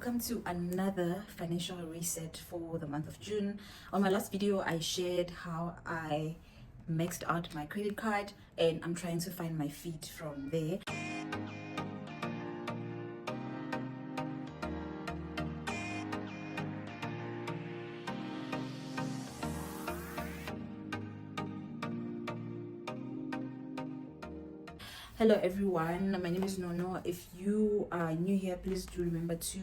welcome to another financial reset for the month of June. On my last video, I shared how I maxed out my credit card and I'm trying to find my feet from there. Hello everyone, my name is Nono. If you are new here, please do remember to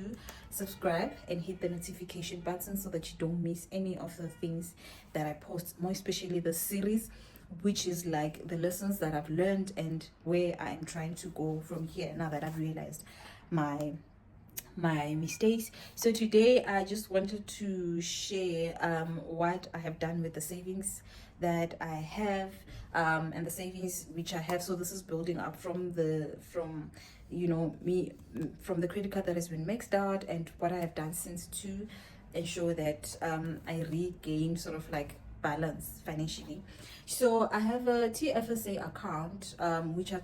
subscribe and hit the notification button so that you don't miss any of the things that I post, more especially the series, which is like the lessons that I've learned and where I'm trying to go from here now that I've realized my mistakes. So today I just wanted to share what I have done with the savings that I have and the savings which I have. So this is building up from the credit card that has been maxed out and what I have done since to ensure that I regain sort of like balance financially. So I have a TFSA account which I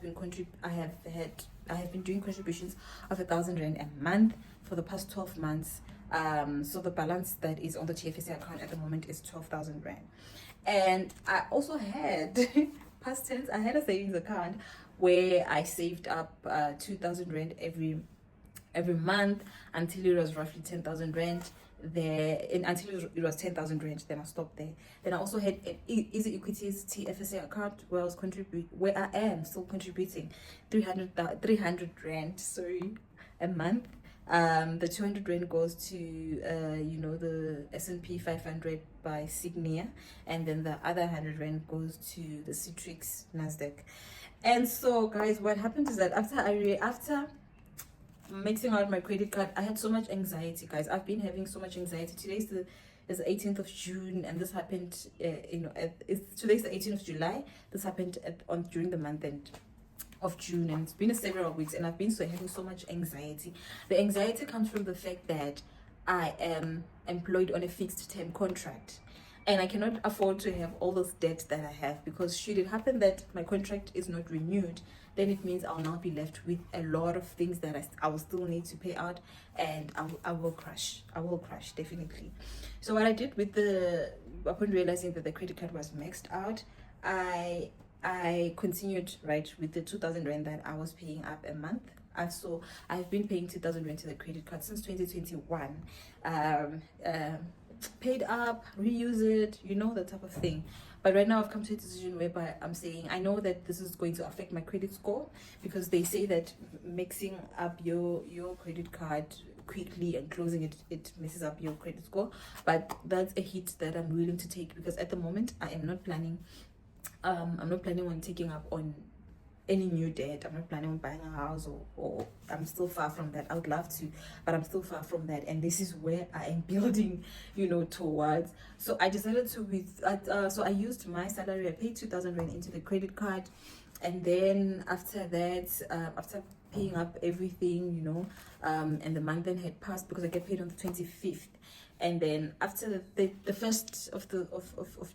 have been doing contributions of 1,000 rand a month for the past 12 months. So the balance that is on the TFSA account at the moment is 12,000 rand. And I also had past tense, I had a savings account where I saved up 2,000 rand every month until it was roughly 10,000 rand there, and until it was 10,000 rand, then I stopped there. Then I also had an Easy Equities TFSA account where I am still contributing 300 rand a month. The 200 rand goes to the S&P 500 by Signia, and then the other 100 rand goes to the Citrix Nasdaq. And so guys, what happened is that after maxing out my credit card, I had so much anxiety, guys. I've been having so much anxiety. Today's the 18th of June, and this happened today's the 18th of July. This happened during the month end of June, and it's been several weeks, and I've been having so much anxiety. The anxiety comes from the fact that I am employed on a fixed term contract, and I cannot afford to have all this debt that I have, because should it happen that my contract is not renewed, then it means I'll now be left with a lot of things that I will still need to pay out, and I will crash definitely. So what I did upon realizing that the credit card was maxed out, I continued with the 2,000 rand that I was paying up a month. So I've been paying 2,000 rand to the credit card since 2021. Paid up, reuse it, that type of thing. But right now I've come to a decision whereby I'm saying I know that this is going to affect my credit score, because they say that mixing up your credit card quickly and closing it messes up your credit score. But that's a hit that I'm willing to take, because at the moment I am not planning I'm not planning on taking up on any new debt. I'm not planning on buying a house, or I'm still far from that. I would love to, but I'm still far from that, and this is where I am building towards. So I decided to so I used my salary. I paid 2,000 rand into the credit card, and then after that, after paying up everything, and the month then had passed, because I get paid on the 25th. And then after the 1st of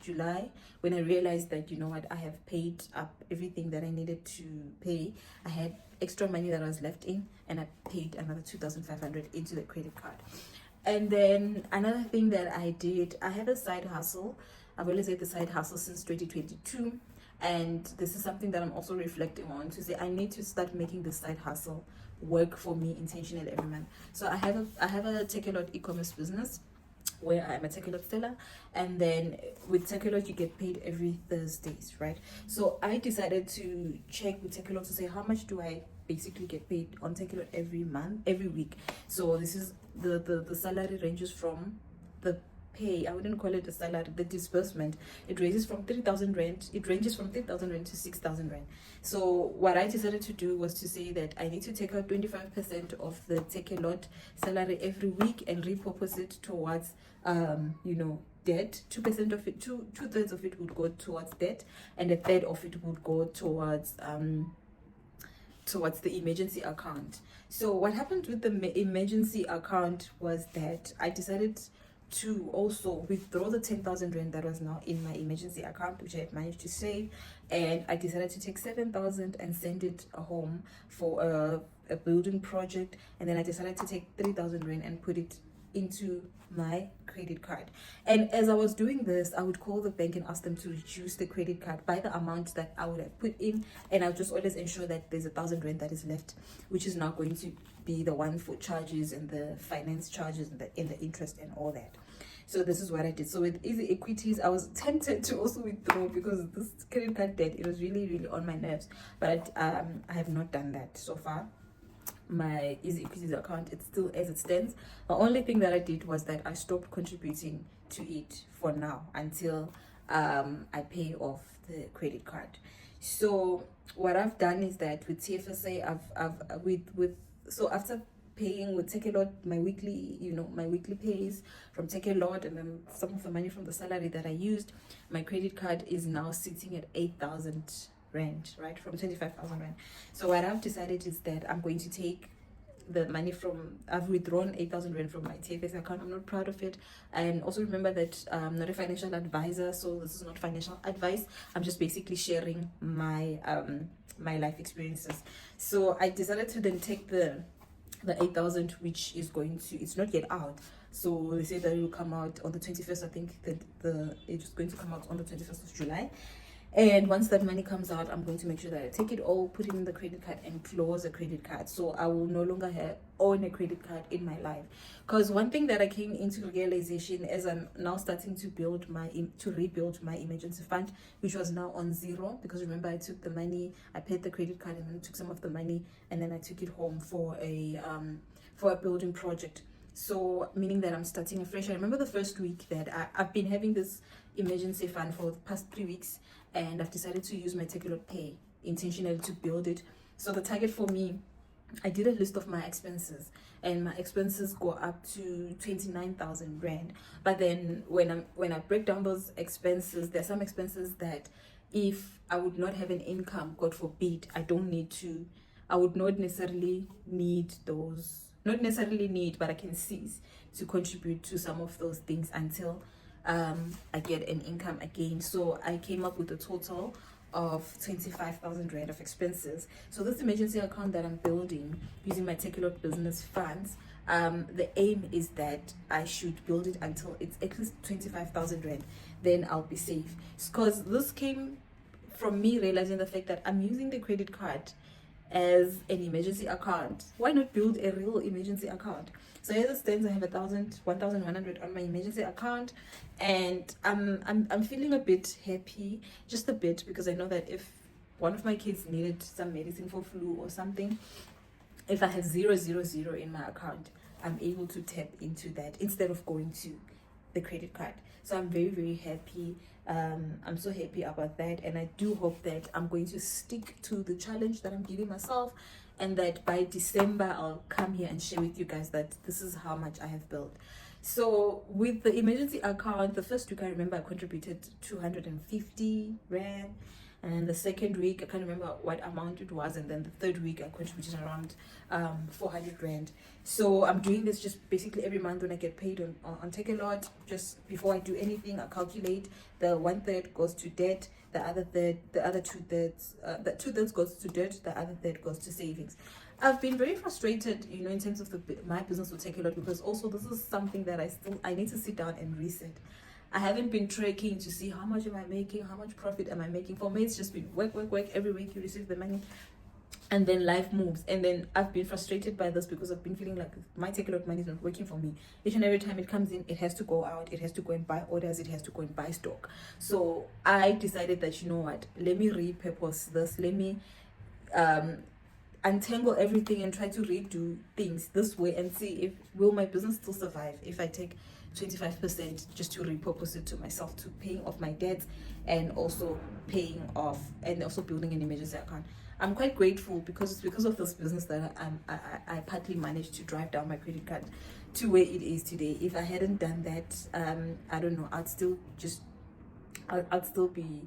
July, when I realized that I have paid up everything that I needed to pay, I had extra money that was left in, and I paid another 2,500 into the credit card. And then another thing that I did, I have a side hustle. I've always had the side hustle since 2022, and this is something that I'm also reflecting on, to say I need to start making the side hustle work for me intentionally every month. So I have a Take-A-Lot e-commerce business where I'm a Take-A-Lot seller, and then with Take-A-Lot you get paid every Thursdays, right? So I decided to check with Take-A-Lot to say how much do I basically get paid on Take-A-Lot every week. So this is the salary ranges from the pay, I wouldn't call it a salary, the disbursement, it ranges from 3,000 rand to 6,000 rand. So what I decided to do was to say that I need to take out 25% of the Take-A-Lot salary every week and repurpose it towards debt. 2% of it, two-thirds of it would go towards debt, and a third of it would go towards the emergency account. So what happened with the emergency account was that I decided to also withdraw the 10,000 rand that was now in my emergency account, which I had managed to save, and I decided to take 7,000 and send it home for a building project, and then I decided to take 3,000 rand and put it into my credit card. And as I was doing this, I would call the bank and ask them to reduce the credit card by the amount that I would have put in, and I'll just always ensure that there's 1,000 rand that is left, which is now going to be the one for charges and the finance charges and the interest and all that. So this is what I did. So with Easy Equities, I was tempted to also withdraw because this credit card debt, it was really on my nerves, but I have not done that so far. My Easy Equities account, it's still as it stands. The only thing that I did was that I stopped contributing to it for now until I pay off the credit card. So what I've done is that with TFSA, so after paying with Takealot my weekly pays from Takealot, and then some of the money from the salary that I used, my credit card is now sitting at 8,000 rand, right, from 25,000 rand. So what I've decided is that I'm going to take the money I've withdrawn 8,000 rand from my TFS account. I'm not proud of it, and also remember that I'm not a financial advisor, so this is not financial advice. I'm just basically sharing my my life experiences. So I decided to then take the 8,000, which is it's not yet out, so they say that it will come out on the 21st. I think that it's going to come out on the 21st of July. And once that money comes out, I'm going to make sure that I take it all, put it in the credit card, and close the credit card. So I will no longer own a credit card in my life. Because one thing that I came into realization as I'm now starting to rebuild my emergency fund, which was now on zero, because remember I took the money, I paid the credit card, and then took some of the money, and then I took it home for a building project. So meaning that I'm starting afresh. I remember the first week that I've been having this emergency fund for the past 3 weeks, and I've decided to use my Takealot Pay intentionally to build it. So the target for me, I did a list of my expenses, and my expenses go up to 29,000 rand. But then when I break down those expenses, there are some expenses that if I would not have an income, God forbid, I would not necessarily need those. Not necessarily need, but I can cease to contribute to some of those things until I get an income again. So I came up with a total of 25,000 rand of expenses. So this emergency account that I'm building using my Takealot business funds, the aim is that I should build it until it's at least 25,000 rand. Then I'll be safe. Because this came from me realizing the fact that I'm using the credit card as an emergency account. Why not build a real emergency account? So as it stands, I have 1,100 on my emergency account, and I'm feeling a bit happy, just a bit, because I know that if one of my kids needed some medicine for flu or something, if I have 000 in my account, I'm able to tap into that instead of going to the credit card. So I'm very happy. I'm so happy about that, and I do hope that I'm going to stick to the challenge that I'm giving myself, and that by December I'll come here and share with you guys that this is how much I have built. So with the emergency account, the first week I remember I contributed 250 rand, and the second week I can't remember what amount it was, and then the third week I contributed around 400 rand. So I'm doing this just basically every month when I get paid on Takealot. Just before I do anything, I calculate the 1/3 goes to debt, the other 2/3 the 2/3 goes to debt, the other 1/3 goes to savings. I've been very frustrated, in terms of my business with Takealot, because also this is something that I need to sit down and reset. I haven't been tracking to see how much am I making, how much profit am I making. For me, it's just been work. Every week you receive the money, and then life moves. And then I've been frustrated by this because I've been feeling like my Takealot money is not working for me. Each and every time it comes in, it has to go out, it has to go and buy orders, it has to go and buy stock. So I decided that, let me repurpose this, let me untangle everything and try to redo things this way and see if will my business still survive if I take 25% just to repurpose it to myself, to paying off my debts, and also building an emergency account. I'm quite grateful because it's because of this business that I partly managed to drive down my credit card to where it is today. If I hadn't done that, I don't know, I'd still be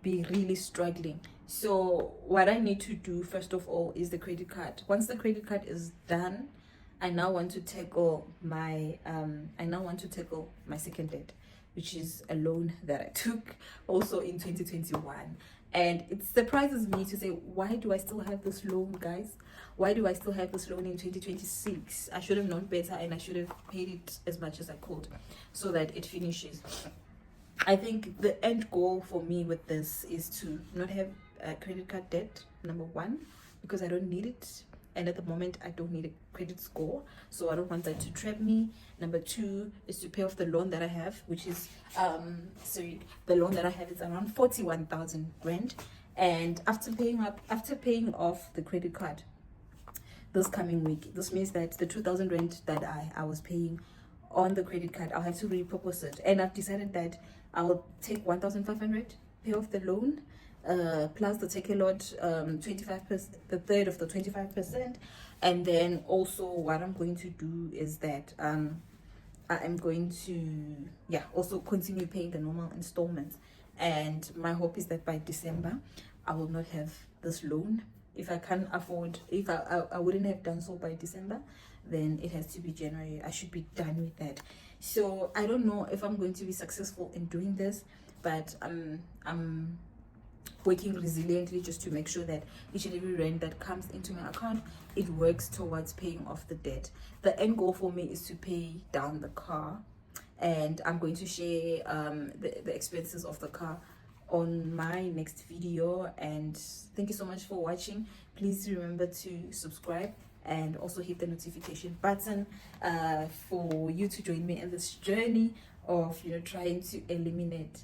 really struggling. So what I need to do first of all is the credit card. Once the credit card is done, I now want to tackle my second debt, which is a loan that I took also in 2021. And it surprises me to say, why do I still have this loan, guys? Why do I still have this loan in 2026? I should have known better, and I should have paid it as much as I could so that it finishes. I think the end goal for me with this is to not have a credit card debt, number one, because I don't need it. And at the moment, I don't need a credit score, so I don't want that to trap me. Number two is to pay off the loan that I have, which is the loan that I have is around 41,000 rand. And after paying off the credit card this coming week, this means that the 2,000 rand that I was paying on the credit card, I'll have to repurpose it. And I've decided that I'll take 1,500, pay off the loan, plus the take a lot, 25%, the third of the 25%. And then also what I'm going to do is that I am going to also continue paying the normal installments. And my hope is that by December I will not have this loan. If I can't afford, if I wouldn't have done so by December, then it has to be January. I should be done with that. So I don't know if I'm going to be successful in doing this, but I'm working resiliently just to make sure that each and every rand that comes into my account, it works towards paying off the debt. The end goal for me is to pay down the car, and I'm going to share the expenses of the car on my next video. And thank you so much for watching. Please remember to subscribe and also hit the notification button for you to join me in this journey of trying to eliminate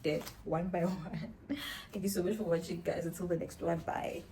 debt one by one. Thank you so much for watching, guys. Until the next one, bye.